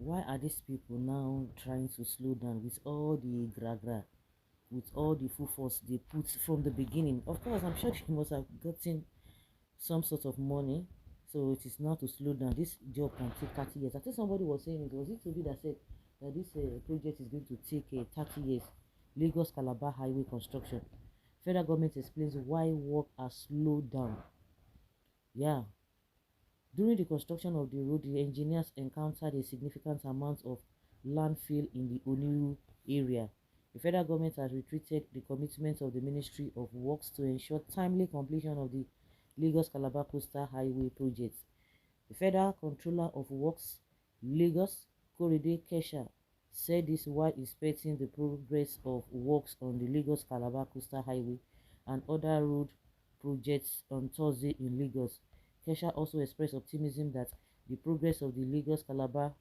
why are these people now trying to slow down with all the gra, with all the full force they put from the beginning? Of course, I'm sure they must have gotten some sort of money, so it is now to slow down. This job can take 30 years. I think somebody was saying, it was it to be that said that this project is going to take 30 years. Lagos-Calabar highway construction. Federal government explains why work has slowed down. Yeah, during the construction of the road, the engineers encountered a significant amount of landfill in the Oniru area. The federal government has reiterated the commitment of the Ministry of Works to ensure timely completion of the Lagos-Calabar Coastal Highway project. The Federal Controller of Works, Lagos, Korede Kesha, said this while inspecting the progress of works on the Lagos-Calabar Coastal Highway and other road projects on Thursday in Lagos. Kesha also expressed optimism that the progress of the Lagos-Calabar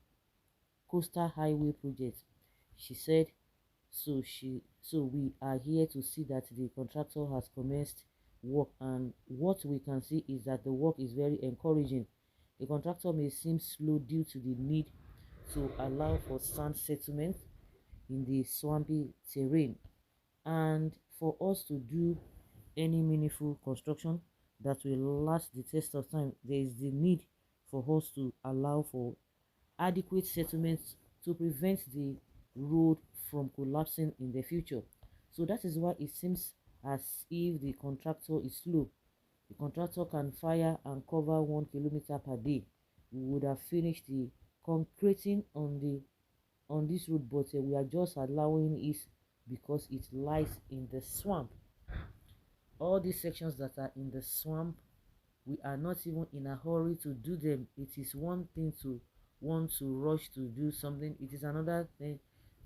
Coastal Highway project. She said, so we are here to see that the contractor has commenced work, and what we can see is that the work is very encouraging. The contractor may seem slow due to the need to allow for sand settlement in the swampy terrain, and for us to do any meaningful construction that will last the test of time, there is the need for us to allow for adequate settlements to prevent the road from collapsing in the future. So that is why it seems as if the contractor is slow. The contractor can fire and cover 1 kilometer per day. We would have finished the concreting on this road, but we are just allowing it because it lies in the swamp. All these sections that are in the swamp, we are not even in a hurry to do them. It is one thing to want to rush to do something, it is another thing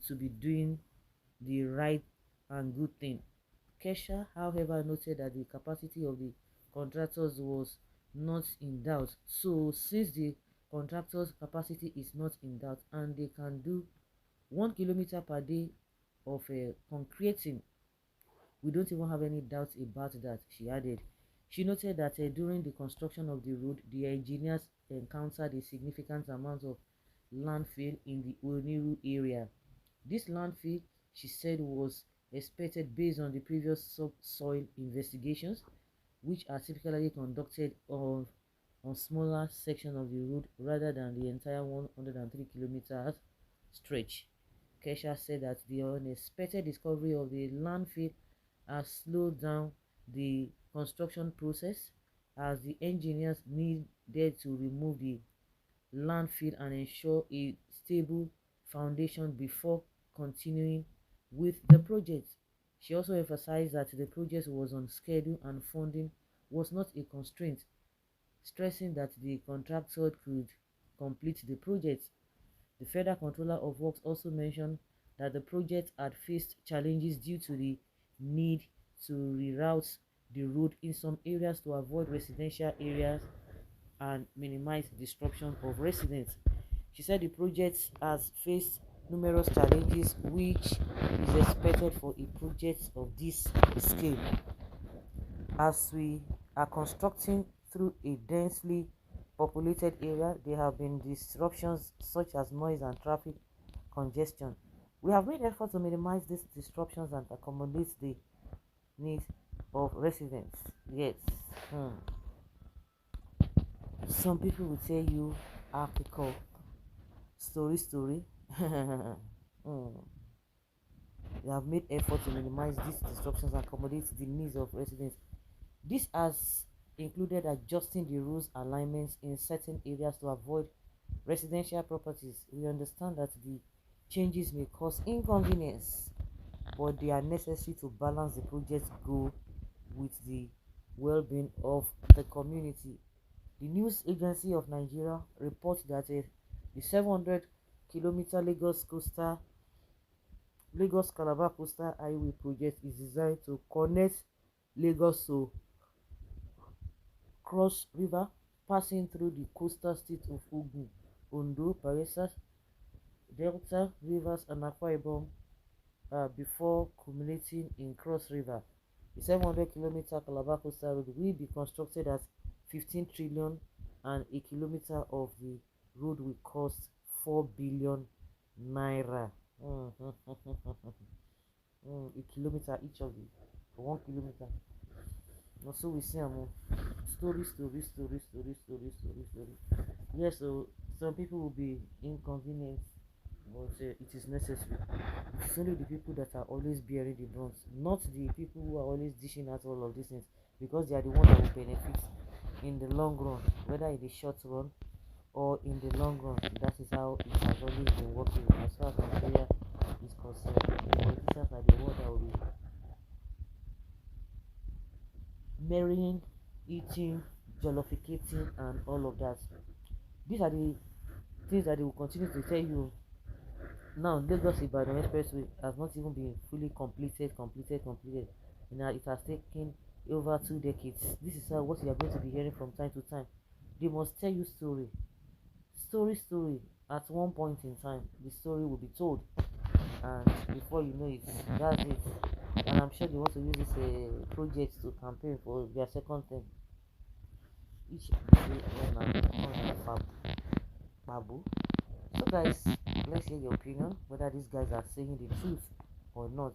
to be doing the right and good thing. Kesha, however, noted that the capacity of the contractors was not in doubt. So since the contractors capacity is not in doubt and they can do 1 kilometer per day of concreting, we don't even have any doubts about that, she added. She noted that during the construction of the road, the engineers encountered a significant amount of landfill in the Oniru area. This landfill, she said, was expected based on the previous subsoil investigations, which are typically conducted on smaller section of the road rather than the entire 103 kilometers stretch. Kesha said that the unexpected discovery of the landfill has slowed down the construction process as the engineers needed to remove the landfill and ensure a stable foundation before continuing with the project. She also emphasized that the project was on schedule and funding was not a constraint, stressing that the contractor could complete the project. The Federal Controller of Works also mentioned that the project had faced challenges due to the need to reroute the road in some areas to avoid residential areas and minimize disruption of residents. She said the project has faced numerous challenges, which is expected for a project of this scale. As we are constructing through a densely populated area, there have been disruptions such as noise and traffic congestion. We have made effort to minimize these disruptions and accommodate the needs of residents. Yes. Some people will tell you article story. They have made effort to minimize these disruptions and accommodate the needs of residents. This has included adjusting the rules alignments in certain areas to avoid residential properties. We understand that the changes may cause inconvenience, but they are necessary to balance the project's goal with the well-being of the community. The news agency of Nigeria reports that the 700-kilometer Lagos-Calabar Coastal Highway project is designed to connect Lagos to Cross River, passing through the coastal states of Ogun, Ondo, Bayelsa, Delta, Rivers, and Akwa Ibom before culminating in Cross River. The 700-kilometer Calabar Coastal Road will be constructed at 15 trillion, and a kilometer of the road will cost 4 billion naira. A kilometer each of it for 1 kilometer. And so we see story, story, story, story, story, story, story. Yes, so some people will be inconvenienced, but it is necessary. It's only the people that are always bearing the brunt, not the people who are always dishing out all of these things, because they are the ones that will benefit in the long run, whether in the short run or in the long run. That is how it has always been working as far as Nigeria is concerned. The politicians are the ones that will be marrying, eating, jollificating, and all of that. These are the things that they will continue to tell you. Now, Lagos-Ibadan Expressway has not even been fully completed. Now, it has taken over 2 decades. This is what you are going to be hearing from time to time. They must tell you story. At one point in time, the story will be told, and before you know it, that's it. And I'm sure they want to use this project to campaign for their second term. Each day on Babu. So guys, let's hear your opinion whether these guys are saying the truth or not.